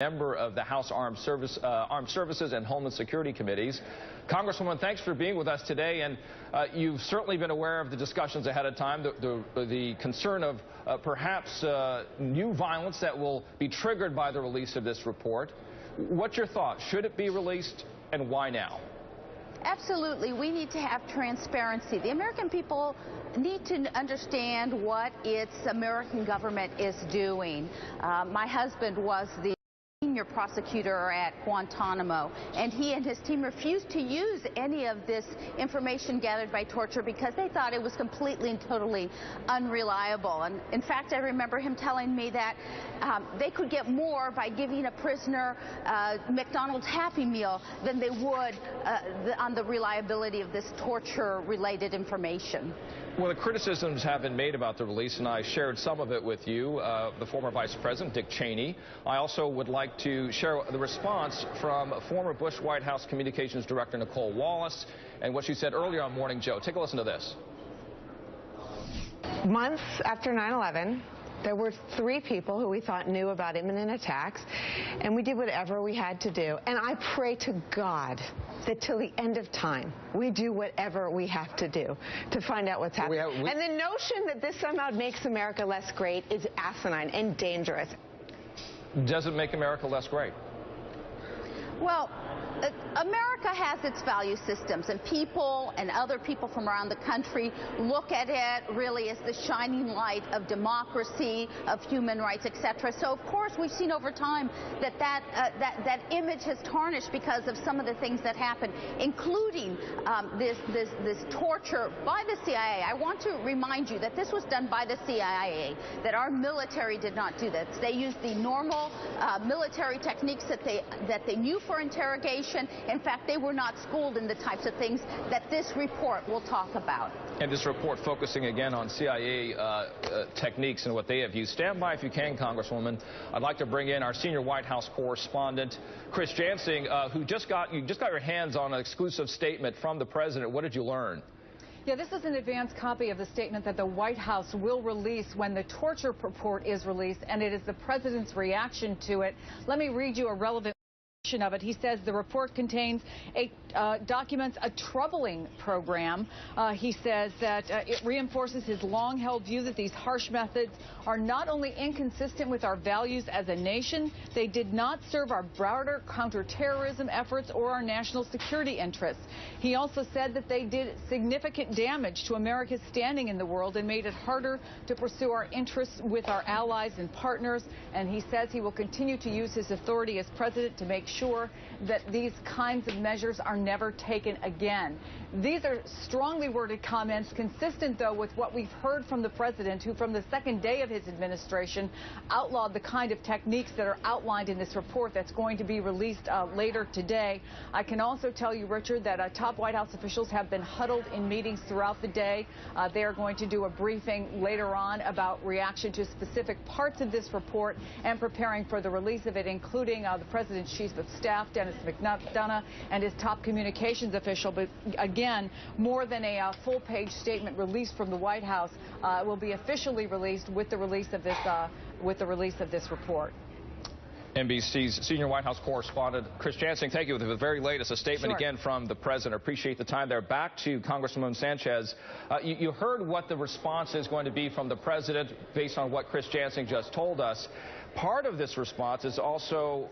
member of the House Armed Services and Homeland Security Committees. Congresswoman, thanks for being with us today. And you've certainly been aware of the discussions ahead of time, the concern of perhaps new violence that will be triggered by the release of this report. What's your thought? Should it be released, and why now? Absolutely. We need to have transparency. The American people need to understand what its American government is doing. My husband was the senior prosecutor at Guantanamo, and he and his team refused to use any of this information gathered by torture because they thought it was completely and totally unreliable. And in fact, I remember him telling me that they could get more by giving a prisoner McDonald's Happy Meal than they would on the reliability of this torture-related information. Well, the criticisms have been made about the release, and I shared some of it with you, the former Vice President, Dick Cheney. I also would like to share the response from former Bush White House Communications Director Nicole Wallace and what she said earlier on Morning Joe. Take a listen to this. Months after 9/11, there were 3 people who we thought knew about imminent attacks, and we did whatever we had to do. And I pray to God that till the end of time, we do whatever we have to do to find out what's happening. And the notion that this somehow makes America less great is asinine and dangerous. Does it make America less great? Well, America has its value systems, and people and other people from around the country look at it really as the shining light of democracy, of human rights, etc. So, of course, we've seen over time that image has tarnished because of some of the things that happened, including this torture by the CIA. I want to remind you that this was done by the CIA, that our military did not do this. They used the normal military techniques that they knew for interrogation. In fact, they were not schooled in the types of things that this report will talk about. And this report focusing again on CIA techniques and what they have used. Stand by if you can, Congresswoman. I'd like to bring in our senior White House correspondent, Chris Jansing, who just got your hands on an exclusive statement from the president. What did you learn? Yeah, this is an advanced copy of the statement that the White House will release when the torture report is released, and it is the president's reaction to it. Let me read you a relevant of it. He says the report contains documents a troubling program. He says that it reinforces his long-held view that these harsh methods are not only inconsistent with our values as a nation, they did not serve our broader counterterrorism efforts or our national security interests. He also said that they did significant damage to America's standing in the world and made it harder to pursue our interests with our allies and partners. And he says he will continue to use his authority as president to make sure that these kinds of measures are never taken again. These are strongly worded comments, consistent, though, with what we've heard from the president, who from the second day of his administration outlawed the kind of techniques that are outlined in this report that's going to be released later today. I can also tell you, Richard, that top White House officials have been huddled in meetings throughout the day. They are going to do a briefing later on about reaction to specific parts of this report and preparing for the release of it, including the president's chief of staff, Dennis McDonough, and his top communications official. But again, more than a full-page statement released from the White House will be officially released with the release of this report. NBC's senior White House correspondent, Chris Jansing, thank you. With the very latest, a statement again from the president. Appreciate the time there. Back to Congresswoman Sanchez. You heard what the response is going to be from the president based on what Chris Jansing just told us. Part of this response is also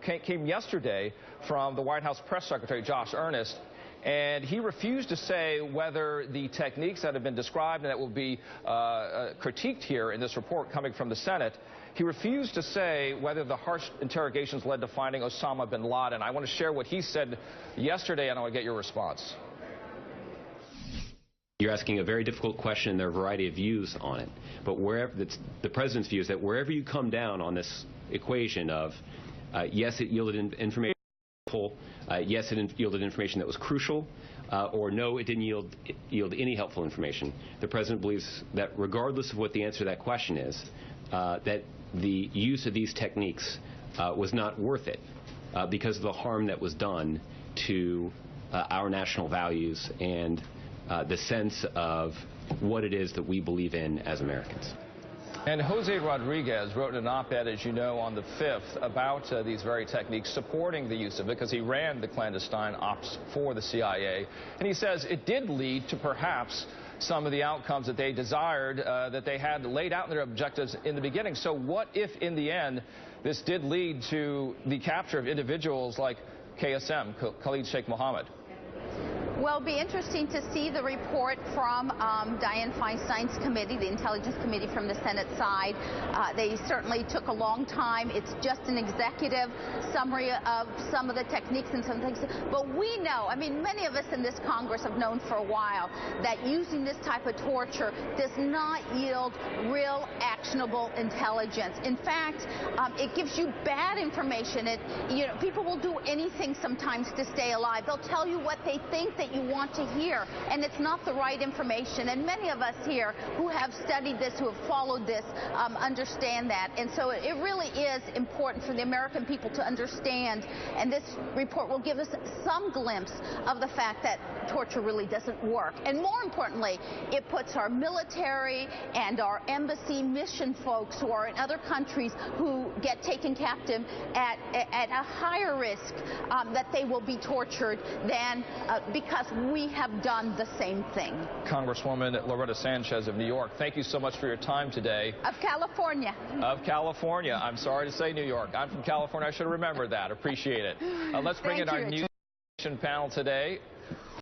came yesterday from the White House press secretary, Josh Earnest. And he refused to say whether the techniques that have been described and that will be critiqued here in this report coming from the Senate, he refused to say whether the harsh interrogations led to finding Osama bin Laden. I want to share what he said yesterday, and I want to get your response. You're asking a very difficult question. There are a variety of views on it. But the president's view is that wherever you come down on this equation of, yes, it yielded information, yes, it yielded information that was crucial, or no, it didn't yield any helpful information, the president believes that regardless of what the answer to that question is, that the use of these techniques was not worth it because of the harm that was done to our national values and the sense of what it is that we believe in as Americans. And Jose Rodriguez wrote an op-ed, as you know, on the 5th about these very techniques, supporting the use of it because he ran the clandestine ops for the CIA. And he says it did lead to perhaps some of the outcomes that they desired, that they had laid out in their objectives in the beginning. So what if, in the end, this did lead to the capture of individuals like KSM, Khalid Sheikh Mohammed? Well, it'll be interesting to see the report from Dianne Feinstein's committee, the Intelligence Committee from the Senate side. They certainly took a long time. It's just an executive summary of some of the techniques and some things. But we know, I mean, many of us in this Congress have known for a while that using this type of torture does not yield real actionable intelligence. In fact, it gives you bad information. People will do anything sometimes to stay alive. They'll tell you what they think that you want to hear, and it's not the right information. And many of us here who have studied this, who have followed this, understand that. And so it really is important for the American people to understand, and this report will give us some glimpse of the fact that torture really doesn't work. And more importantly, it puts our military and our embassy mission folks who are in other countries who get taken captive at a higher risk that they will be tortured than because we have done the same thing. Congresswoman Loretta Sanchez of New York, thank you so much for your time today. Of California. Of California. I'm sorry to say New York. I'm from California. I should have remembered that. Appreciate it. Let's bring in our new panel today.